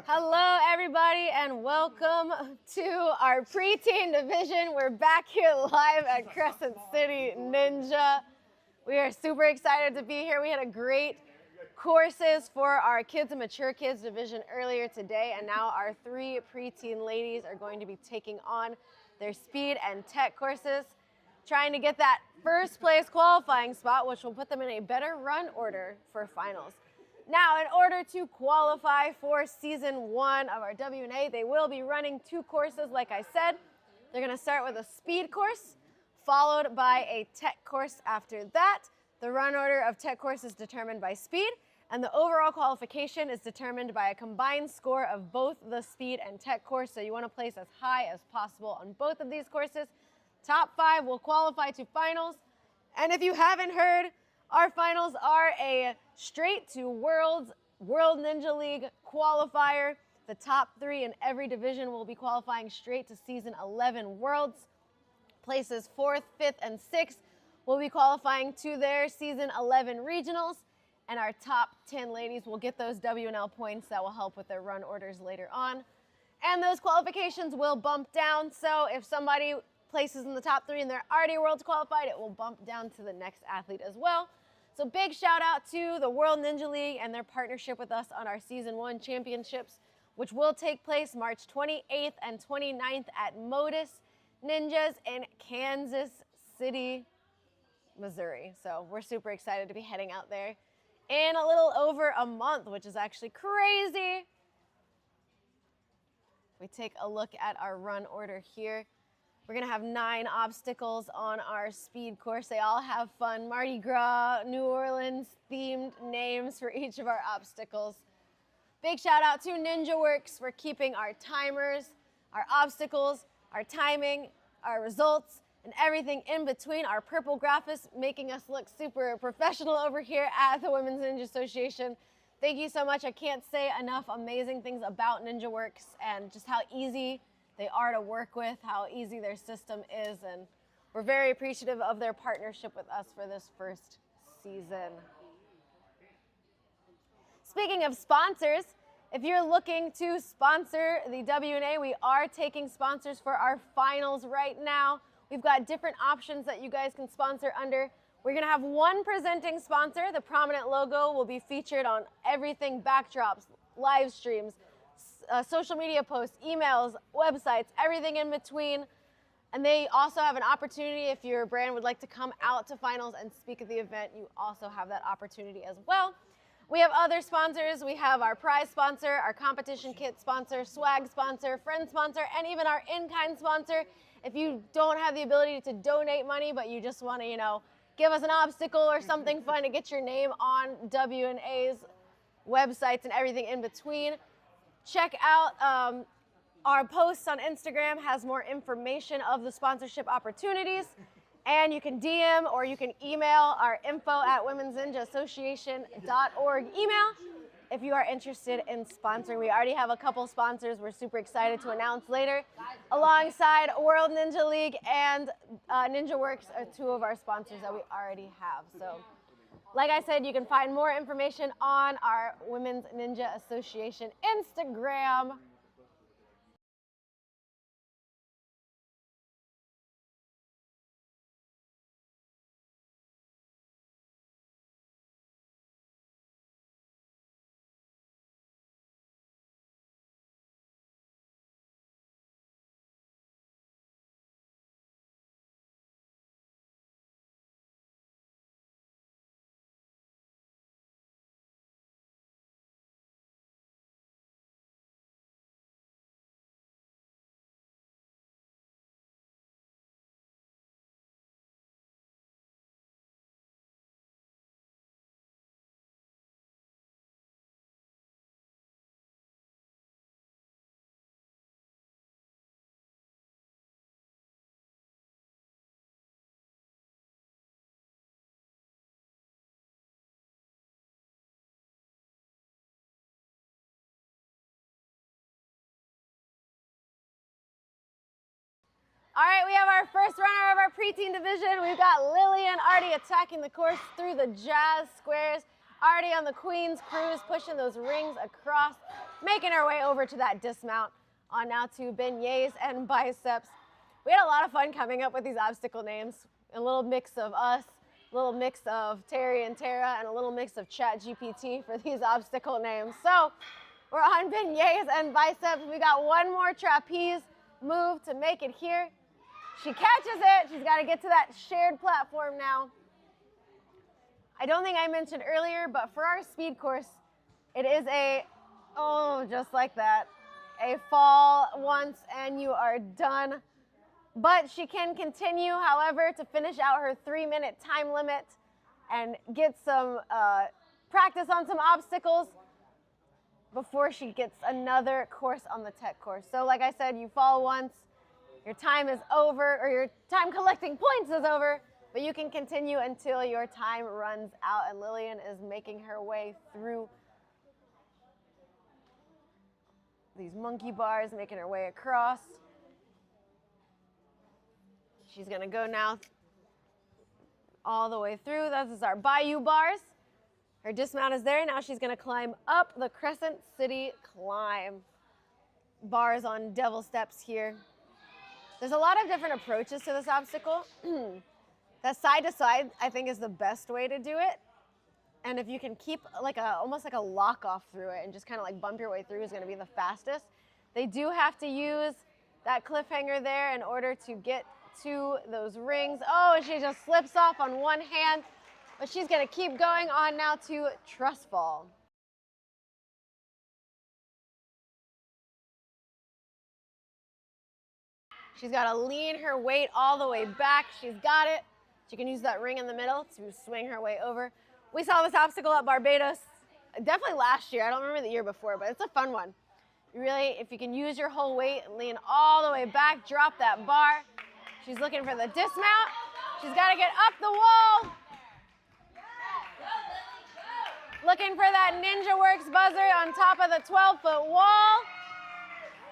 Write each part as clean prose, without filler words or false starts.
Hello, everybody, and welcome to our preteen division. We're back here live at Crescent City Ninja. We are super excited to be here. We had a great courses for our kids and mature kids division earlier today, and now our three preteen ladies are going to be taking on their speed and tech courses, trying to get that first place qualifying spot, which will put them in a better run order for finals. Now, in order to qualify for season 1 of our WNA, they will be running 2 courses, like I said. They're going to start with a speed course, followed by a tech course after that. The run order of tech course is determined by speed, and the overall qualification is determined by a combined score of both the speed and tech course, so you want to place as high as possible on both of these courses. Top 5 will qualify to finals, and if you haven't heard, our finals are a straight to World Ninja League qualifier. The top 3 in every division will be qualifying straight to season 11 Worlds. Places 4th, 5th, and 6th will be qualifying to their season 11 regionals. And our top 10 ladies will get those WNL points that will help with their run orders later on. And those qualifications will bump down. So if somebody places in the top 3 and they're already Worlds qualified, it will bump down to the next athlete as well. So big shout out to the World Ninja League and their partnership with us on our Season 1 championships, which will take place March 28th and 29th at Modus Ninjas in Kansas City, Missouri. So we're super excited to be heading out there in a little over a month, which is actually crazy. We take a look at our run order here. We're going to have 9 obstacles on our speed course. They all have fun Mardi Gras, New Orleans themed names for each of our obstacles. Big shout out to NinjaWorks for keeping our timers, our obstacles, our timing, our results, and everything in between. Our purple graphics making us look super professional over here at the Women's Ninja Association. Thank you so much. I can't say enough amazing things about NinjaWorks and just how easy they are to work with, how easy their system is, and we're very appreciative of their partnership with us for this first season. Speaking of sponsors, if you're looking to sponsor the WNA, we are taking sponsors for our finals right now. We've got different options that you guys can sponsor under. We're gonna have one presenting sponsor. The prominent logo will be featured on everything, backdrops, live streams, social media posts, emails, websites, everything in between. And they also have an opportunity, if your brand would like to come out to finals and speak at the event, you also have that opportunity as well. We have other sponsors. We have our prize sponsor, our competition kit sponsor, swag sponsor, friend sponsor, and even our in-kind sponsor. If you don't have the ability to donate money, but you just want to, give us an obstacle or something fun to get your name on WNA's websites and everything in between, check out our posts on Instagram, has more information of the sponsorship opportunities. And you can DM or you can email our info@womensninjaassociation.org email if you are interested in sponsoring. We already have a couple sponsors we're super excited to announce later. Alongside World Ninja League and NinjaWorks are 2 of our sponsors that we already have. So, like I said, you can find more information on our Women's Ninja Association Instagram. All right, we have our first runner of our preteen division. We've got Lillian already attacking the course through the jazz squares, already on the Queen's Cruise, pushing those rings across making her way over to that dismount. On now to beignets and biceps. We had a lot of fun coming up with these obstacle names. A little mix of us, a little mix of Terry and Tara, and a little mix of ChatGPT for these obstacle names. So we're on beignets and biceps. We got one more trapeze move to make it here. She catches it. She's got to get to that shared platform now. I don't think I mentioned earlier, but for our speed course, it is a, oh, just like that, a fall once and you are done. But she can continue, however, to finish out her 3-minute time limit and get some practice on some obstacles before she gets another course on the tech course. So like I said, you fall once, your time is over, or your time collecting points is over, but you can continue until your time runs out. And Lillian is making her way through these monkey bars, making her way across. She's gonna go now all the way through. This is our Bayou bars. Her dismount is there. Now she's gonna climb up the Crescent City climb. Bars on devil steps here. There's a lot of different approaches to this obstacle. That side to side, I think, is the best way to do it. And if you can keep like almost like a lock off through it and just kind of like bump your way through is gonna be the fastest. They do have to use that cliffhanger there in order to get to those rings. Oh, and she just slips off on one hand, but she's gonna keep going on now to truss fall. She's gotta lean her weight all the way back. She's got it. She can use that ring in the middle to swing her way over. We saw this obstacle at Barbados, definitely last year. I don't remember the year before, but it's a fun one. You really, if you can use your whole weight, lean all the way back, drop that bar. She's looking for the dismount. She's got to get up the wall. Looking for that Ninja Works buzzer on top of the 12-foot wall.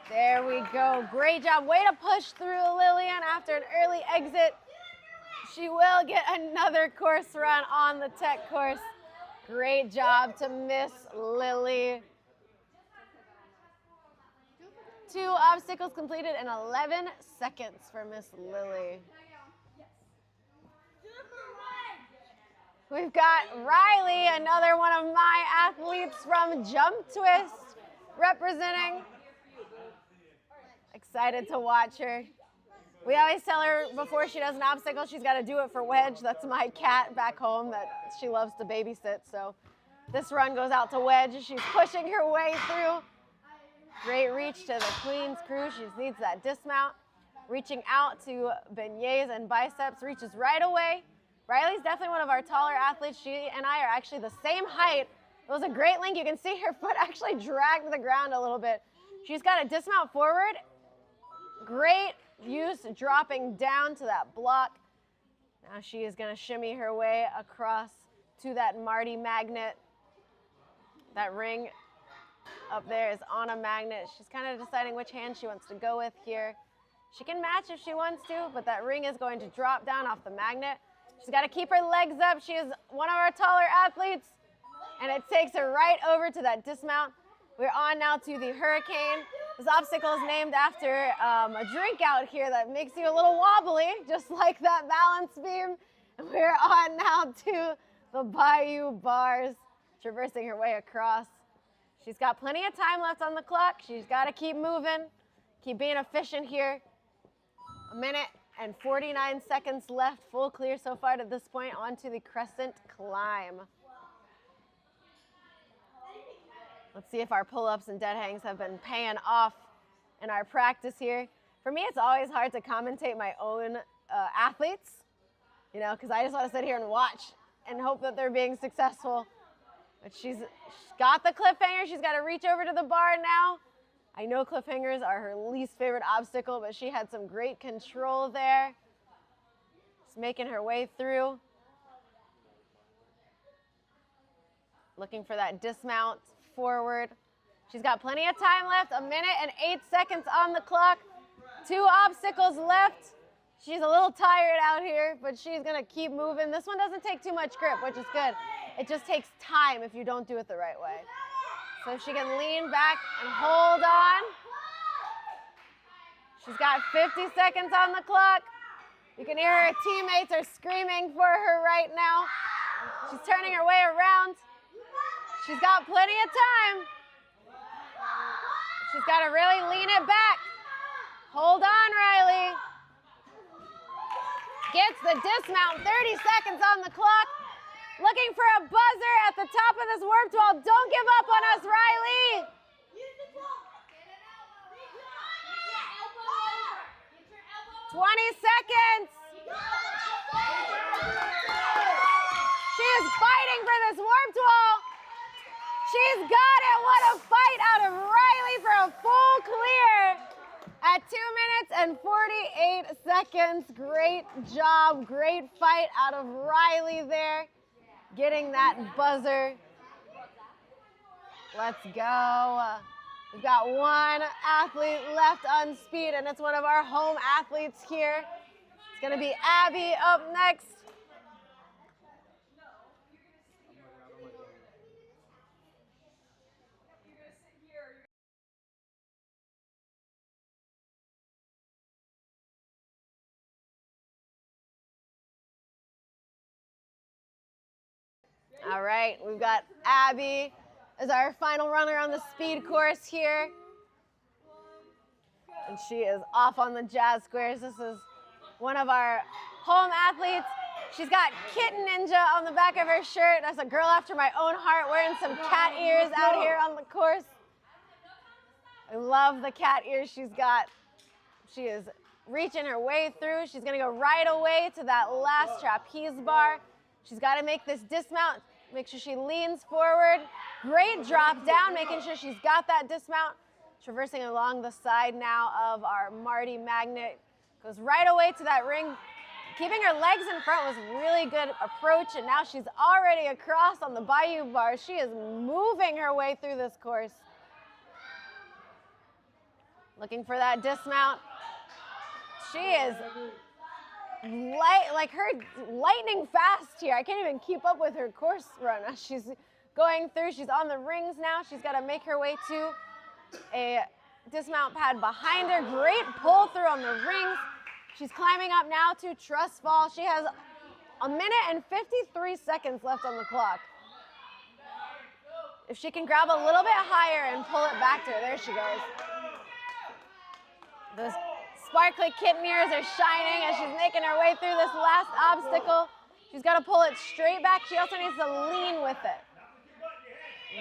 There we go. Great job. Way to push through, Lillian, after an early exit. She will get another course run on the tech course. Great job to Miss Lily. 2 obstacles completed in 11 seconds for Miss Lily. We've got Riley, another one of my athletes from Jump Twist, representing. Excited to watch her. We always tell her before she does an obstacle, she's got to do it for Wedge. That's my cat back home that she loves to babysit. So this run goes out to Wedge. She's pushing her way through. Great reach to the Queen's crew. She just needs that dismount. Reaching out to beignets and biceps, reaches right away. Riley's definitely one of our taller athletes. She and I are actually the same height. It was a great link. You can see her foot actually dragged the ground a little bit. She's got to dismount forward. Great use dropping down to that block. Now she is going to shimmy her way across to that Marty magnet. That ring up there is on a magnet. She's kind of deciding which hand she wants to go with here. She can match if she wants to, but that ring is going to drop down off the magnet. She's got to keep her legs up. She is one of our taller athletes, and it takes her right over to that dismount. We're on now to the Hurricane. This obstacle is named after a drink out here that makes you a little wobbly, just like that balance beam. And we're on now to the Bayou bars, traversing her way across. She's got plenty of time left on the clock. She's got to keep moving, keep being efficient here. 1 minute and 49 seconds left, full clear so far to this point, onto the Crescent climb. Let's see if our pull-ups and dead hangs have been paying off in our practice here. For me, it's always hard to commentate my own athletes, you know, because I just want to sit here and watch and hope that they're being successful. But she's got the cliffhanger. She's got to reach over to the bar now. I know cliffhangers are her least favorite obstacle, but she had some great control there. Just making her way through. Looking for that dismount forward. She's got plenty of time left, 1 minute and 8 seconds on the clock. 2 obstacles left. She's a little tired out here, but she's gonna keep moving. This one doesn't take too much grip, which is good. It just takes time if you don't do it the right way. So she can lean back and hold on. She's got 50 seconds on the clock. You can hear her teammates are screaming for her right now. She's turning her way around. She's got plenty of time. She's got to really lean it back. Hold on, Riley. Gets the dismount, 30 seconds on the clock. Looking for a buzzer at the top of this warped wall. Don't give up on us, Riley. 20 seconds. She is fighting for this warped wall. She's got it. What a fight out of Riley for a full clear at 2 minutes and 48 seconds. Great job. Great fight out of Riley there. Getting that buzzer. Let's go. We've got one athlete left on speed, and it's one of our home athletes here. It's going to be Abby up next. All right, we've got Abby as our final runner on the speed course here. And she is off on the jazz squares. This is one of our home athletes. She's got Kitten Ninja on the back of her shirt. That's a girl after my own heart wearing some cat ears out here on the course. I love the cat ears she's got. She is reaching her way through. She's gonna go right away to that last trapeze bar. She's got to make this dismount, make sure she leans forward. Great drop down, making sure she's got that dismount. Traversing along the side now of our Marty magnet. Goes right away to that ring. Keeping her legs in front was really good approach, and now she's already across on the Bayou bar. She is moving her way through this course. Looking for that dismount. She is like her lightning fast here. I can't even keep up with her course run as she's going through. She's on the rings now. She's got to make her way to a dismount pad behind her. Great pull through on the rings. She's climbing up now to trust fall. She has 1 minute and 53 seconds left on the clock. If she can grab a little bit higher and pull it back to her. There she goes. Those sparkly kitten ears are shining as she's making her way through this last obstacle. She's got to pull it straight back. She also needs to lean with it.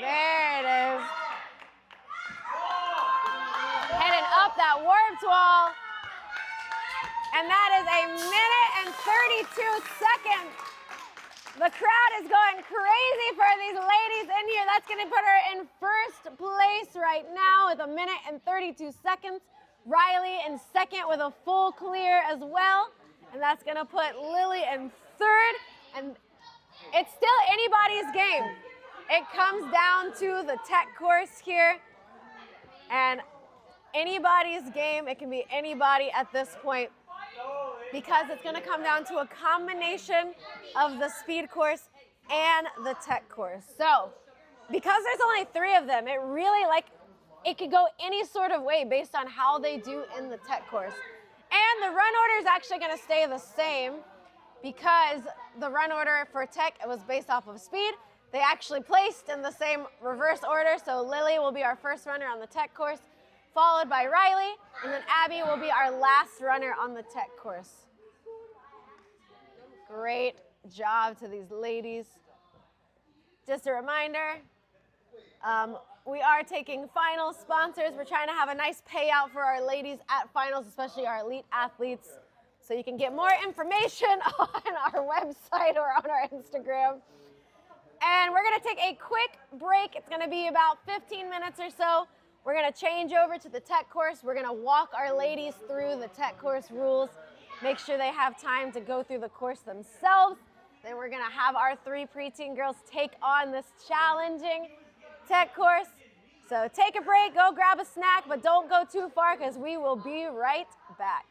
There it is. Heading up that warped wall. And that is 1 minute and 32 seconds. The crowd is going crazy for these ladies in here. That's going to put her in first place right now with 1 minute and 32 seconds. Riley in second with a full clear as well. And that's going to put Lily in third. And it's still anybody's game. It comes down to the tech course here. And anybody's game. It can be anybody at this point, because it's going to come down to a combination of the speed course and the tech course. So because there's only 3 of them, it really it could go any sort of way based on how they do in the tech course. And the run order is actually going to stay the same, because the run order for tech, it was based off of speed. They actually placed in the same reverse order. So Lily will be our first runner on the tech course, followed by Riley, and then Abby will be our last runner on the tech course. Great job to these ladies. Just a reminder, we are taking final sponsors. We're trying to have a nice payout for our ladies at finals, especially our elite athletes. So you can get more information on our website or on our Instagram. And we're gonna take a quick break. It's gonna be about 15 minutes or so. We're gonna change over to the tech course. We're gonna walk our ladies through the tech course rules, make sure they have time to go through the course themselves. Then we're gonna have our 3 preteen girls take on this challenging tech course. So take a break, go grab a snack, but don't go too far, because we will be right back.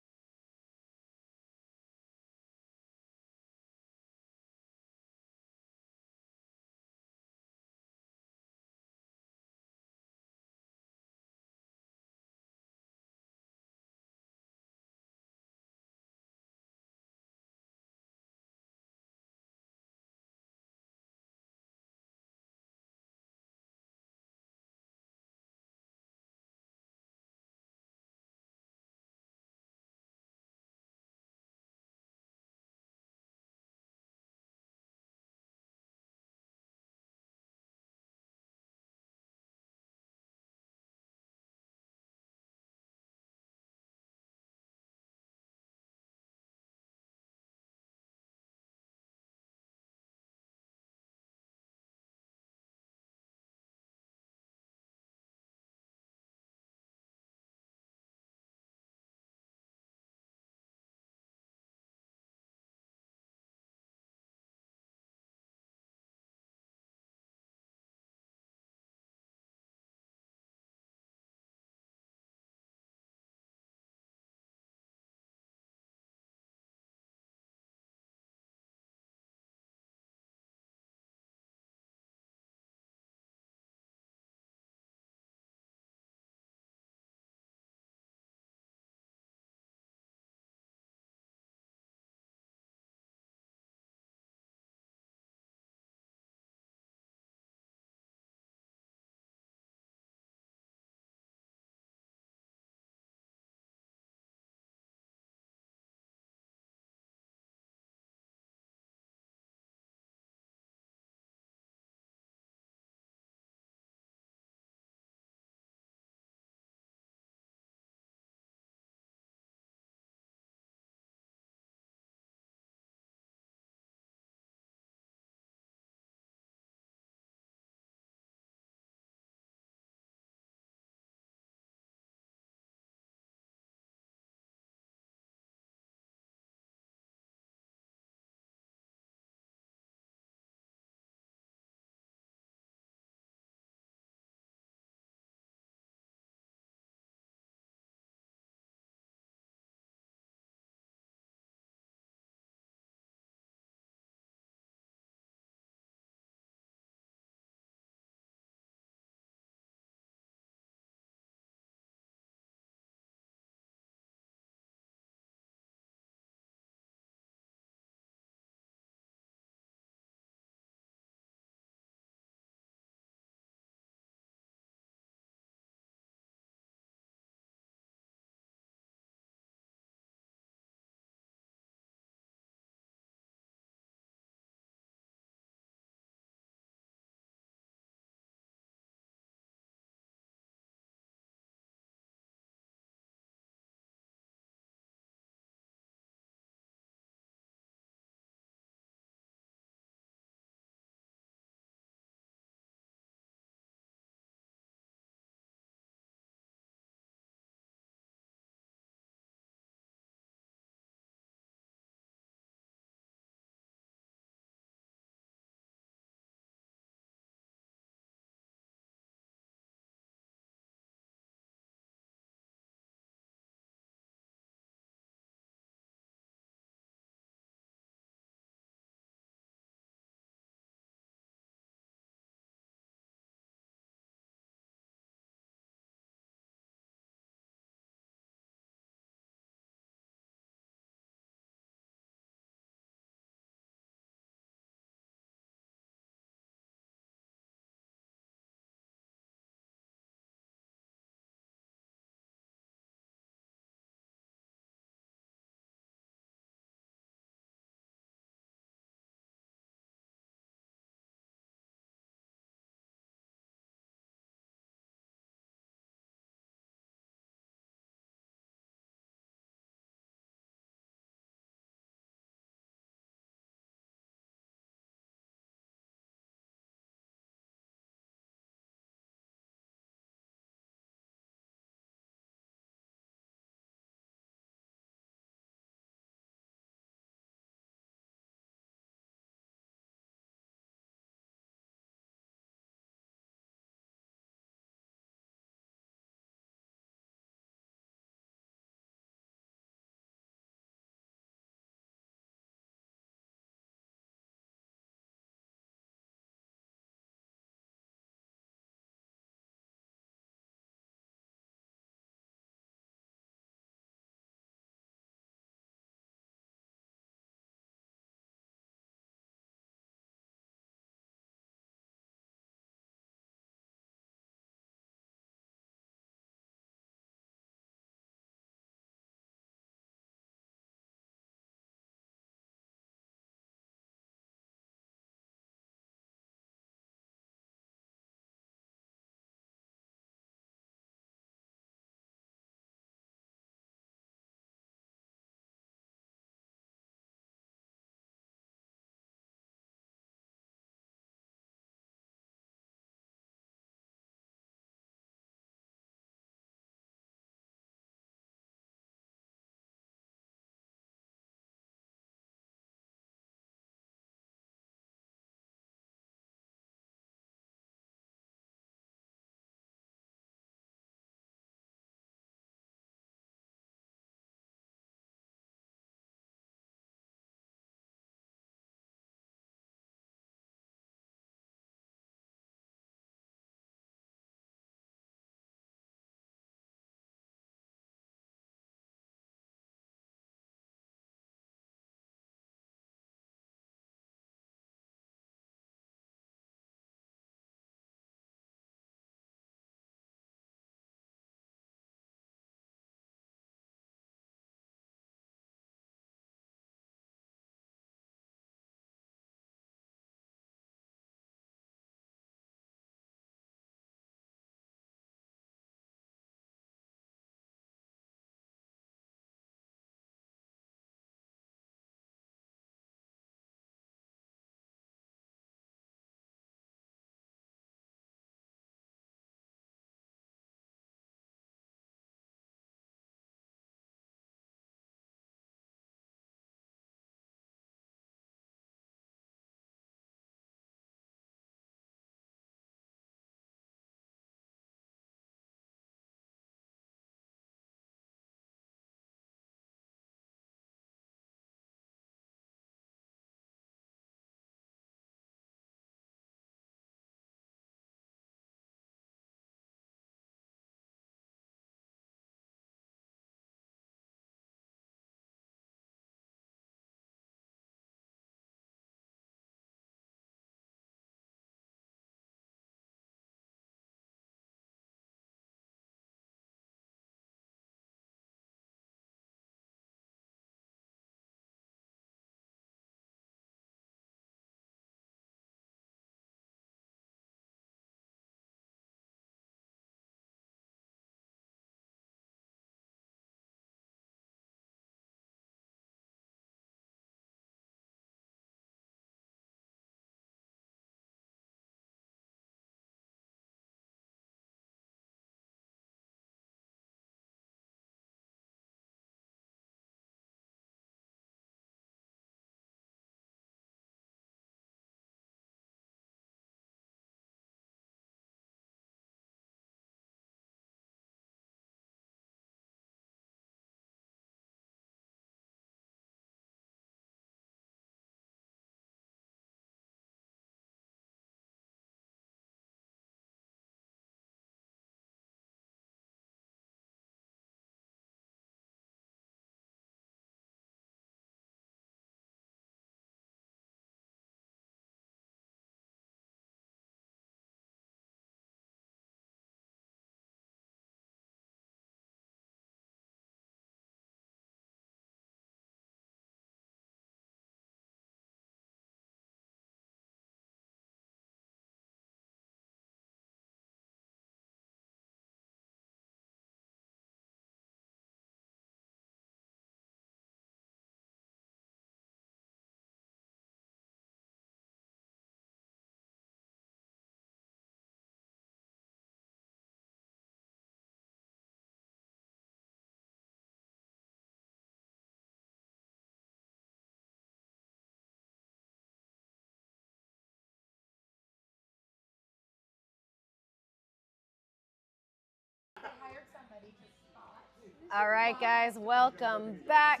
All right, guys, welcome back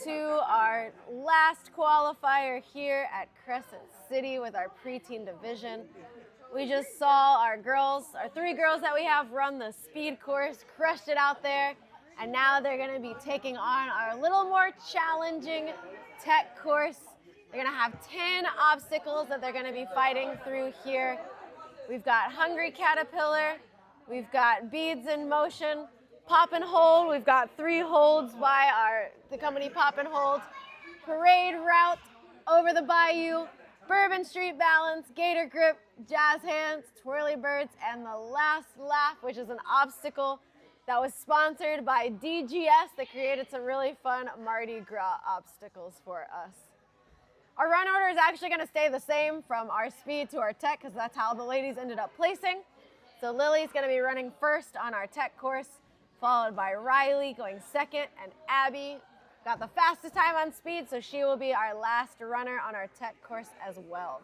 to our last qualifier here at Crescent City with our preteen division. We just saw our girls, our 3 girls that we have run the speed course, crushed it out there, and now they're going to be taking on our little more challenging tech course. They're going to have 10 obstacles that they're going to be fighting through here. We've got Hungry Caterpillar, we've got Beads in Motion, Pop and Hold. We've got 3 holds by the company Pop and Hold. Parade Route, Over the Bayou, Bourbon Street Balance, Gator Grip, Jazz Hands, Twirly Birds, and the Last Laugh, which is an obstacle that was sponsored by DGS that created some really fun Mardi Gras obstacles for us. Our run order is actually going to stay the same from our speed to our tech because that's how the ladies ended up placing. So Lily's going to be running first on our tech course, followed by Riley going second, and Abby got the fastest time on speed, so she will be our last runner on our tech course as well.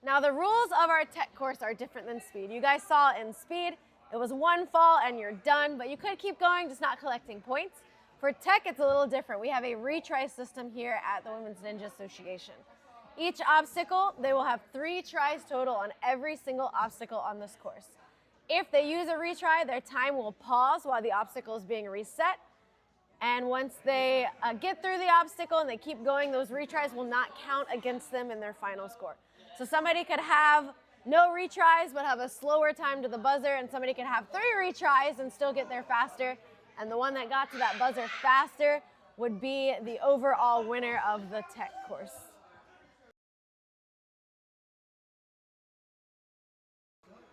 Now the rules of our tech course are different than speed. You guys saw in speed, it was 1 fall and you're done, but you could keep going, just not collecting points. For tech, it's a little different. We have a retry system here at the Women's Ninja Association. Each obstacle, they will have 3 tries total on every single obstacle on this course. If they use a retry, their time will pause while the obstacle is being reset. And once they get through the obstacle and they keep going, those retries will not count against them in their final score. So somebody could have no retries but have a slower time to the buzzer, and somebody could have 3 retries and still get there faster. And the one that got to that buzzer faster would be the overall winner of the tech course.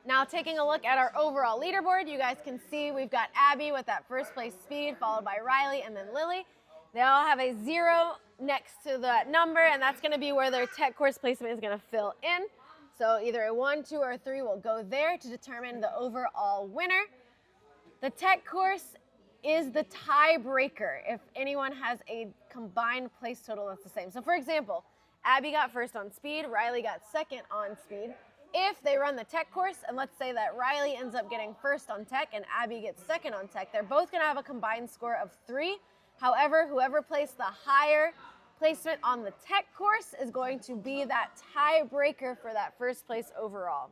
Now taking a look at our overall leaderboard, you guys can see we've got Abby with that first place speed, followed by Riley and then Lily. They all have a 0 next to that number, and that's going to be where their tech course placement is going to fill in. So either a 1, 2, or 3 will go there to determine the overall winner. The tech course is the tiebreaker if anyone has a combined place total that's the same. So for example, Abby got first on speed, Riley got second on speed. If they run the tech course, and let's say that Riley ends up getting first on tech and Abby gets second on tech, they're both gonna have a combined score of 3. However, whoever placed the higher placement on the tech course is going to be that tiebreaker for that first place overall.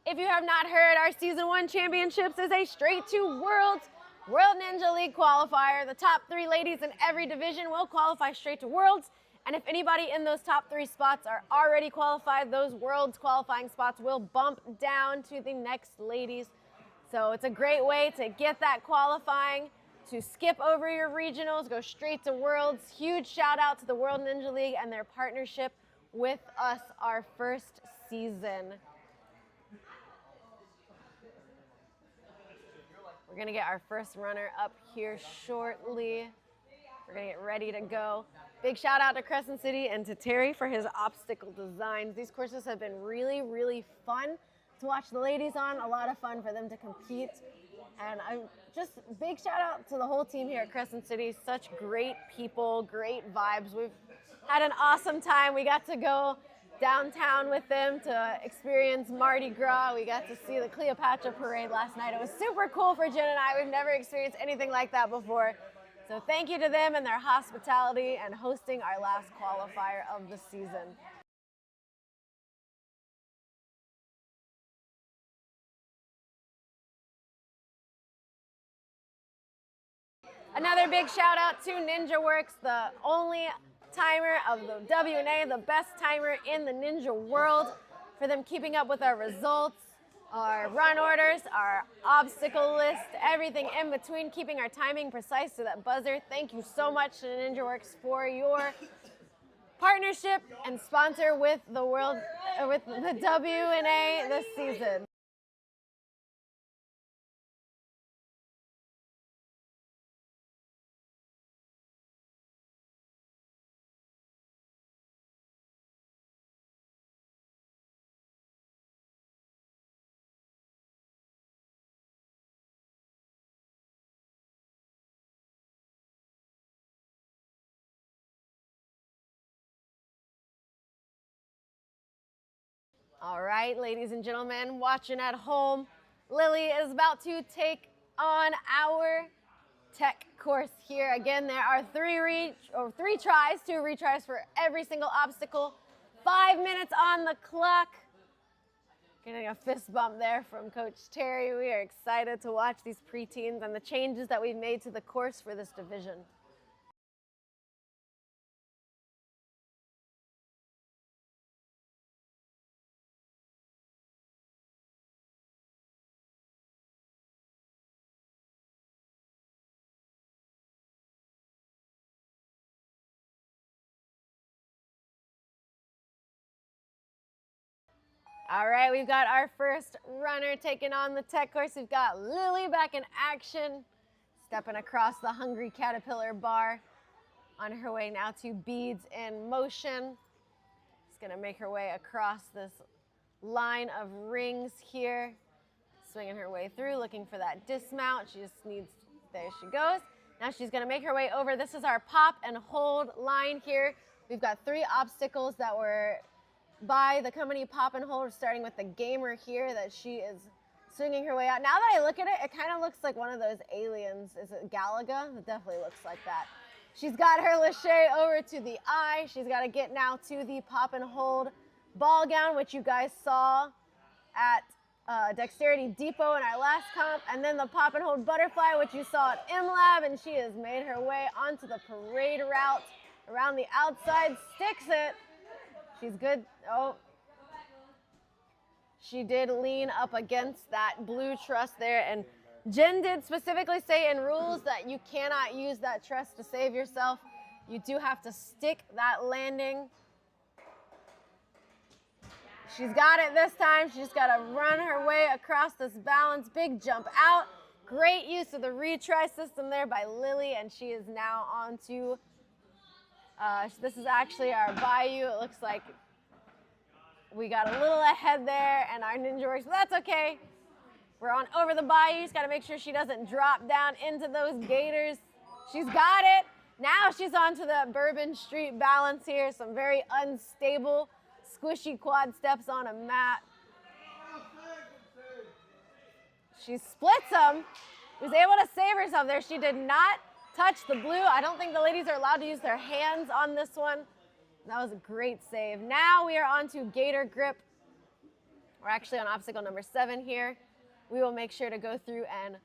If you have not heard, our Season 1 Championships is a straight to World Ninja League qualifier. The top 3 ladies in every division will qualify straight to Worlds. And if anybody in those top 3 spots are already qualified, those Worlds qualifying spots will bump down to the next ladies. So it's a great way to get that qualifying, to skip over your regionals, go straight to Worlds. Huge shout out to the World Ninja League and their partnership with us our first season. We're gonna get our first runner up here shortly. We're gonna get ready to go. Big shout out to Crescent City and to Terry for his obstacle designs. These courses have been really, really fun to watch the ladies on, a lot of fun for them to compete. And I'm just big shout out to the whole team here at Crescent City. Such great people, great vibes. We've had an awesome time. We got to go downtown with them to experience Mardi Gras. We got to see the Cleopatra parade last night. It was super cool for Jen and I. We've never experienced anything like that before. So thank you to them and their hospitality and hosting our last qualifier of the season. Another big shout out to Ninja Works, the only timer of the WNA, the best timer in the ninja world, for them keeping up with our results, our run orders, our obstacle list, everything in between, keeping our timing precise to that buzzer. Thank you so much to Ninja Works for your partnership and sponsor with the WNA this season. All right, ladies and gentlemen, watching at home, Lily is about to take on our tech course here. Again, there are two retries for every single obstacle. 5 minutes on the clock. Getting a fist bump there from Coach Terry. We are excited to watch these preteens and the changes that we've made to the course for this division. All right, we've got our first runner taking on the tech course. We've got Lily back in action, stepping across the Hungry Caterpillar bar. On her way now to beads in motion. She's gonna make her way across this line of rings here, swinging her way through, looking for that dismount. She just needs, there she goes. Now she's gonna make her way over. This is our pop and hold line here. We've got 3 obstacles that were by the company Pop and Hold, starting with the gamer here that she is swinging her way out. Now that I look at it, it kind of looks like one of those aliens. Is it Galaga? It definitely looks like that. She's got her lache over to the eye. She's got to get now to the Pop and Hold ball gown, which you guys saw at Dexterity Depot in our last comp, and then the Pop and Hold butterfly, which you saw at M-Lab, and she has made her way onto the parade route around the outside, sticks it. She's good. Oh, she did lean up against that blue truss there, and Jen did specifically say in rules that you cannot use that truss to save yourself. You do have to stick that landing. She's got it this time. She's just got to run her way across this balance. Big jump out. Great use of the retry system there by Lily, and she is now on to, this is actually our bayou. It looks like we got a little ahead there, and our ninja works, but that's okay. We're on over the bayou. Just got to make sure she doesn't drop down into those gators. She's got it. Now she's onto the Bourbon Street balance here. Some very unstable, squishy quad steps on a mat. She splits them. Was able to save herself there. She did not touch the blue. I don't think the ladies are allowed to use their hands on this one. That was a great save. Now we are on to gator grip. We're actually on obstacle number 7 here. We will make sure to go through and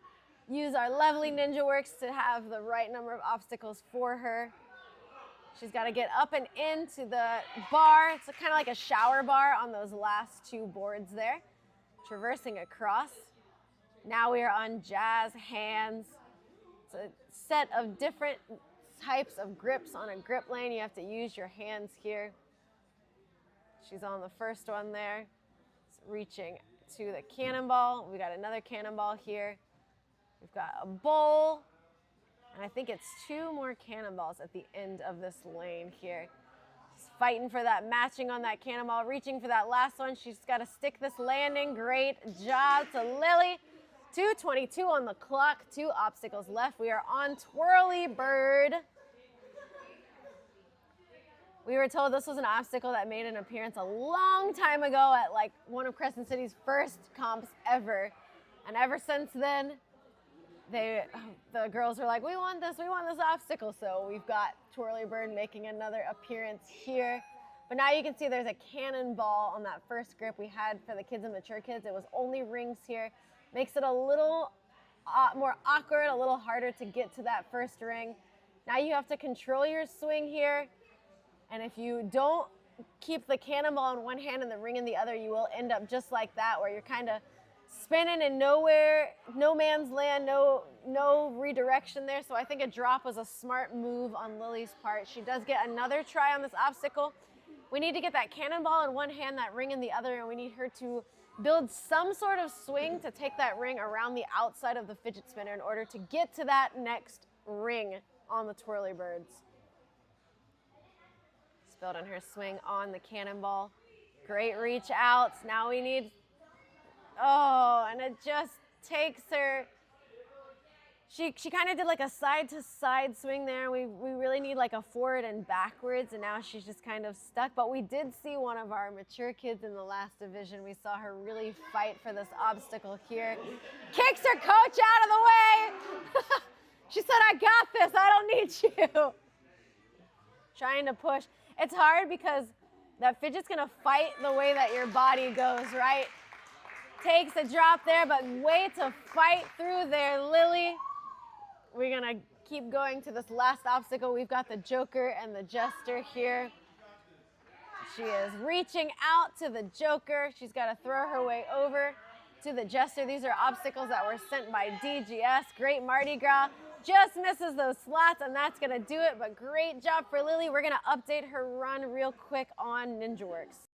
use our lovely Ninja Works to have the right number of obstacles for her. She's got to get up and into the bar. It's kind of like a shower bar on those last 2 boards there. Traversing across. Now we are on jazz hands. It's a set of different types of grips on a grip lane. You have to use your hands here. She's on the first one there. It's reaching to the cannonball. We got another cannonball here. We've got a bowl, and I think it's 2 more cannonballs at the end of this lane here. She's fighting for that matching on that cannonball, reaching for that last one. She's got to stick this landing. Great job to Lily. 2:22 on the clock, 2 obstacles left. We are on Twirly Bird. We were told this was an obstacle that made an appearance a long time ago at like one of Crescent City's first comps ever. And ever since then, the girls were like, we want this obstacle. So we've got Twirly Bird making another appearance here. But now you can see there's a cannonball on that first grip we had for the kids and mature kids. It was only rings here. Makes it a little more awkward, a little harder to get to that first ring. Now you have to control your swing here. And if you don't keep the cannonball in one hand and the ring in the other, you will end up just like that, where you're kind of spinning in nowhere, no man's land, no redirection there. So I think a drop was a smart move on Lily's part. She does get another try on this obstacle. We need to get that cannonball in one hand, that ring in the other, and we need her to build some sort of swing to take that ring around the outside of the fidget spinner in order to get to that next ring on the Twirly Birds. Building her swing on the cannonball. Great reach outs. Now we need, oh, and it just takes her. She kind of did like a side to side swing there. We really need like a forward and backwards, and now she's just kind of stuck. But we did see one of our mature kids in the last division. We saw her really fight for this obstacle here. Kicks her coach out of the way. She said, I got this, I don't need you. Trying to push. It's hard because that fidget's gonna fight the way that your body goes, right? Takes a drop there, but way to fight through there, Lily. We're gonna keep going to this last obstacle. We've got the Joker and the Jester here. She is reaching out to the Joker. She's gotta throw her way over to the Jester. These are obstacles that were sent by DGS. Great Mardi Gras. Just misses those slots, and that's gonna do it, but great job for Lily. We're gonna update her run real quick on NinjaWorks.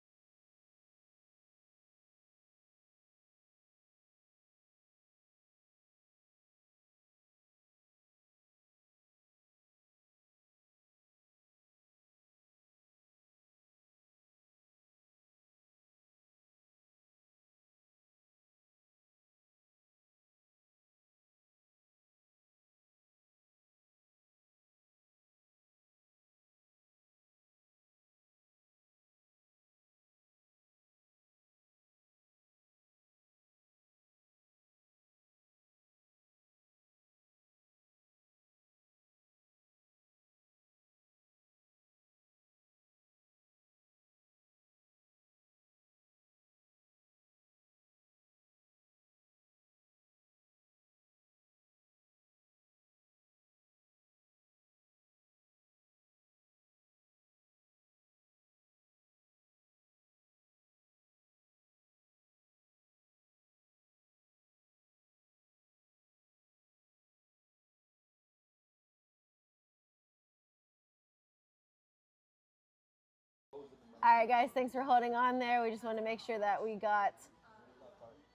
All right, guys, thanks for holding on there. We just want to make sure that we got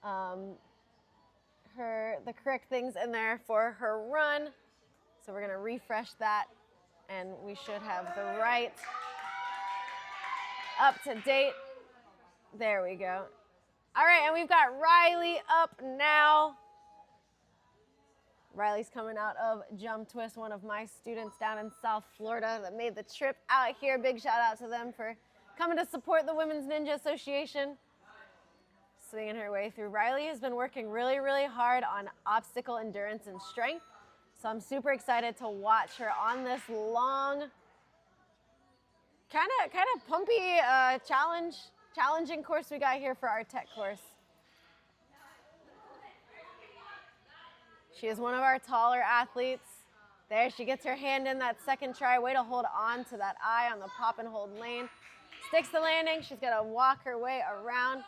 the correct things in there for her run. So we're going to refresh that, and we should have the right up to date. There we go. All right, and we've got Riley up now. Riley's coming out of Jump Twist, one of my students down in South Florida that made the trip out here. Big shout out to them for coming to support the Women's Ninja Association. Swinging her way through. Riley has been working really, really hard on obstacle endurance and strength. So I'm super excited to watch her on this long, kind of pumpy challenging course we got here for our tech course. She is one of our taller athletes. There, she gets her hand in that second try. Way to hold on to that eye on the pop and hold lane. Sticks the landing. She's got to walk her way around.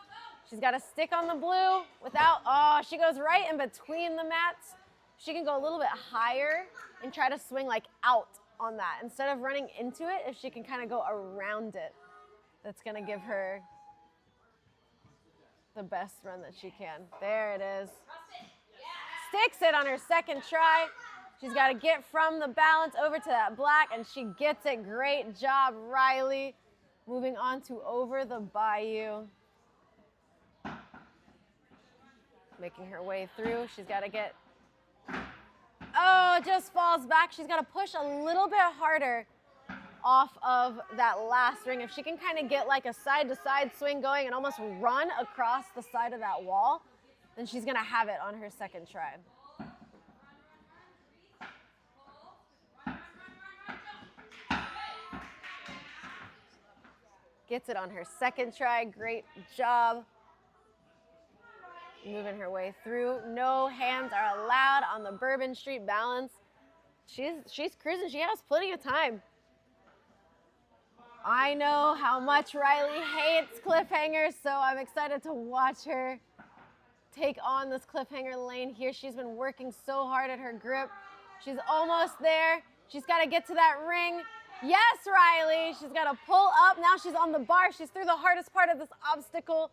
She's got to stick on the blue without, oh, she goes right in between the mats. She can go a little bit higher and try to swing like out on that. Instead of running into it, if she can kind of go around it, that's going to give her the best run that she can. There it is. Sticks it on her second try. She's got to get from the balance over to that black, and she gets it. Great job, Riley. Moving on to Over the Bayou. Making her way through. She's got to get, oh, just falls back. She's got to push a little bit harder off of that last ring. If she can kind of get like a side-to-side swing going and almost run across the side of that wall, then she's going to have it on her second try. Gets it on her second try. Great job. Moving her way through. No hands are allowed on the Bourbon Street balance. She's cruising. She has plenty of time. I know how much Riley hates cliffhangers, so I'm excited to watch her take on this cliffhanger lane here. She's been working so hard at her grip. She's almost there. She's got to get to that ring. Yes, Riley. She's got to pull up. Now she's on the bar. She's through the hardest part of this obstacle.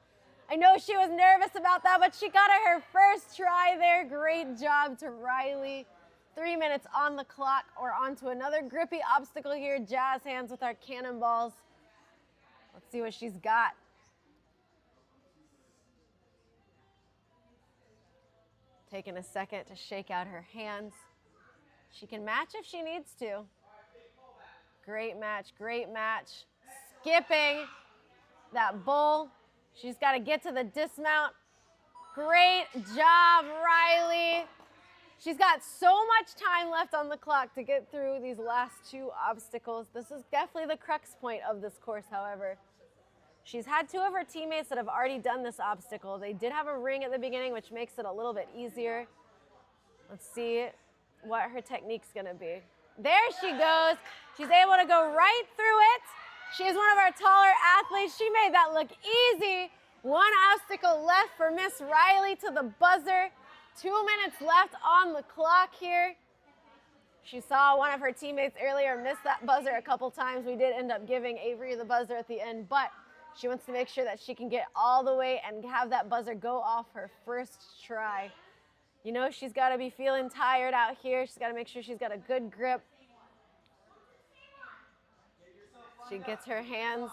I know she was nervous about that, but she got it her first try there. Great job to Riley. 3 minutes on the clock. Or on to another grippy obstacle here. Jazz hands with our cannonballs. Let's see what she's got. Taking a second to shake out her hands. She can match if she needs to. Great match, great match. Skipping that bull. She's got to get to the dismount. Great job, Riley. She's got so much time left on the clock to get through these last two obstacles. This is definitely the crux point of this course, however. She's had two of her teammates that have already done this obstacle. They did have a ring at the beginning, which makes it a little bit easier. Let's see what her technique's gonna be. There she goes. She's able to go right through it. She is one of our taller athletes. She made that look easy. One obstacle left for Miss Riley to the buzzer. 2 minutes left on the clock here. She saw one of her teammates earlier miss that buzzer a couple times. We did end up giving Avery the buzzer at the end, but she wants to make sure that she can get all the way and have that buzzer go off her first try. You know, she's got to be feeling tired out here. She's got to make sure she's got a good grip. She gets her hands.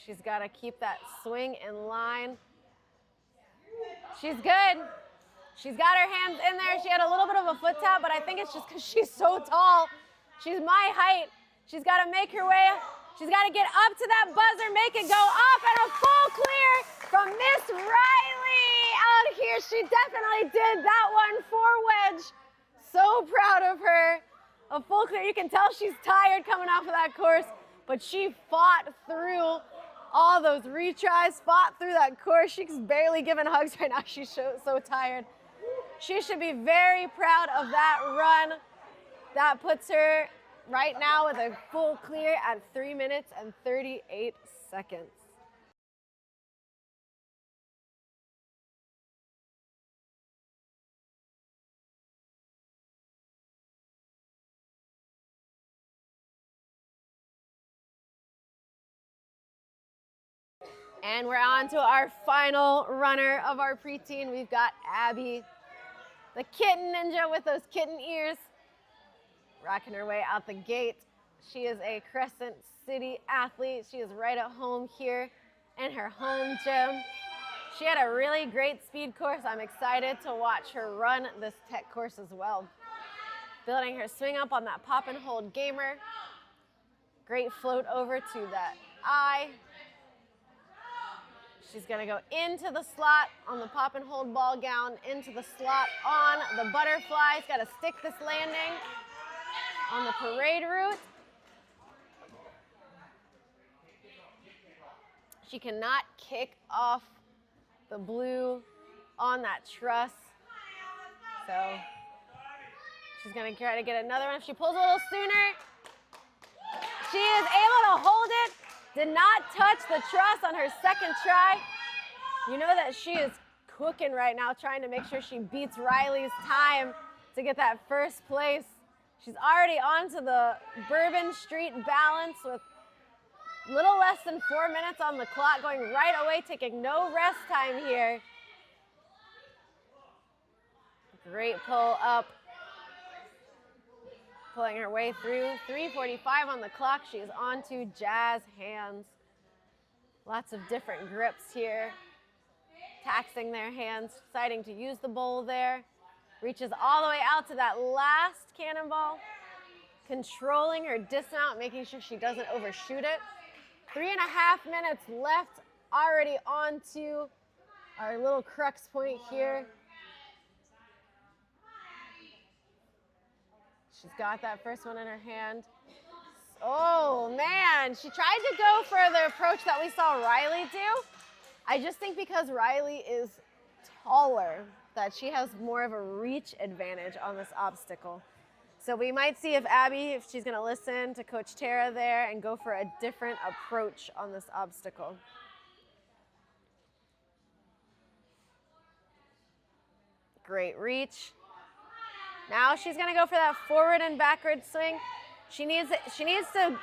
She's got to keep that swing in line. She's good. She's got her hands in there. She had a little bit of a foot tap, but I think it's just because she's so tall. She's my height. She's got to make her way. She's got to get up to that buzzer, make it go up, and a full clear from Miss Riley out here. She definitely did that one for wedge. So proud of her. A full clear. You can tell she's tired coming off of that course, but she fought through all those retries, fought through that course. She's barely giving hugs right now. She's so tired. She should be very proud of that run. That puts her right now with a full clear at 3 minutes and 38 seconds. And we're on to our final runner of our preteen. We've got Abby, the kitten ninja with those kitten ears, rocking her way out the gate. She is a Crescent City athlete. She is right at home here in her home gym. She had a really great speed course. I'm excited to watch her run this tech course as well. Building her swing up on that pop and hold gamer. Great float over to that eye. She's gonna go into the slot on the pop and hold ball gown, into the slot on the butterfly. She's gotta stick this landing on the parade route. She cannot kick off the blue on that truss. So she's gonna try to get another one. If she pulls a little sooner, she is able to hold it. Did not touch the truss on her second try. You know that she is cooking right now, trying to make sure she beats Riley's time to get that first place. She's already onto the Bourbon Street balance with little less than 4 minutes on the clock, going right away, taking no rest time here. Great pull up. Pulling her way through. 3:45 on the clock. She is on to Jazz hands. Lots of different grips here. Taxing their hands, deciding to use the bowl there. Reaches all the way out to that last cannonball. Controlling her dismount, making sure she doesn't overshoot it. 3.5 minutes left, already on to our little crux point here. She's got that first one in her hand. Oh man, she tried to go for the approach that we saw Riley do. I just think because Riley is taller, that she has more of a reach advantage on this obstacle. So we might see if Abby, if she's gonna listen to Coach Tara there and go for a different approach on this obstacle. Great reach. Now she's gonna go for that forward and backward swing. She needs to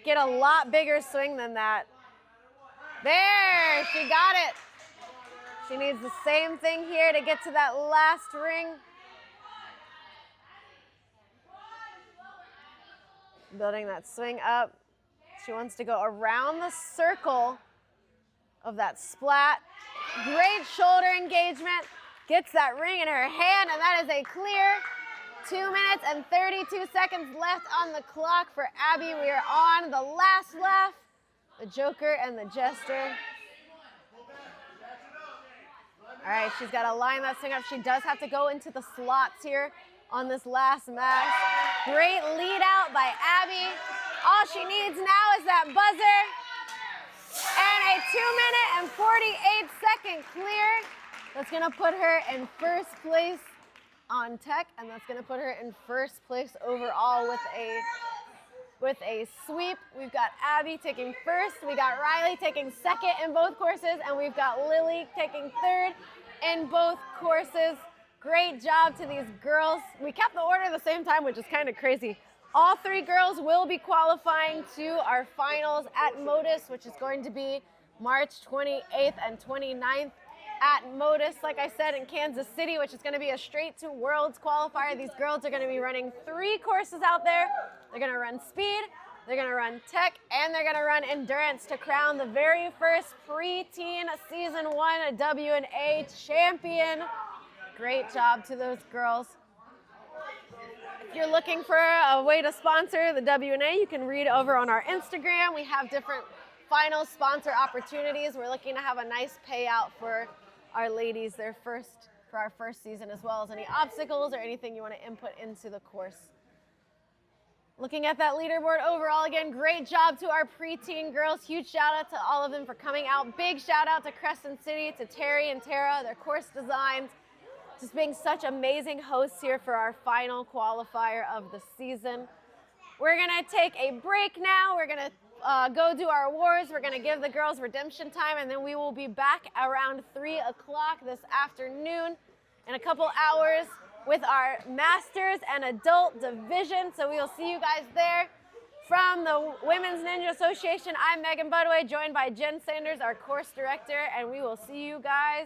get a lot bigger swing than that. There, she got it. She needs the same thing here to get to that last ring. Building that swing up. She wants to go around the circle of that splat. Great shoulder engagement. gets that ring in her hand, and that is a clear 2 minutes and 32 seconds left on the clock for Abby. We are on the last lap. The Joker and the Jester. All right, she's got to line that thing up. She does have to go into the slots here on this last match. Great lead out by Abby. All she needs now is that buzzer. And a 2-minute and 48-second clear. That's gonna put her in first place on tech, and that's gonna put her in first place overall with a sweep. We've got Abby taking first, we got Riley taking second in both courses, and we've got Lily taking third in both courses. Great job to these girls. We kept the order the same time, which is kind of crazy. All 3 girls will be qualifying to our finals at Modus, which is going to be March 28th and 29th at Modus, like I said, in Kansas City, which is going to be a straight to Worlds qualifier. These girls are going to be running 3 courses out there. They're going to run speed, they're going to run tech, and they're going to run endurance to crown the very first preteen season 1 WNA champion. Great job to those girls. If you're looking for a way to sponsor the WNA, you can read over on our Instagram. We have different final sponsor opportunities. We're looking to have a nice payout for our ladies, for our first season, as well as any obstacles or anything you want to input into the course. Looking at that leaderboard overall, again, great job to our preteen girls. Huge shout out to all of them for coming out. Big shout out to Crescent City, to Terry and Tara, their course designs. Just being such amazing hosts here for our final qualifier of the season. We're gonna take a break now. We're gonna go do our awards. We're gonna give the girls redemption time, and then we will be back around 3 o'clock this afternoon in a couple hours with our Masters and Adult Division. So we will see you guys there. From the Women's Ninja Association, I'm Megan Budway, joined by Jen Sanders, our course director, and we will see you guys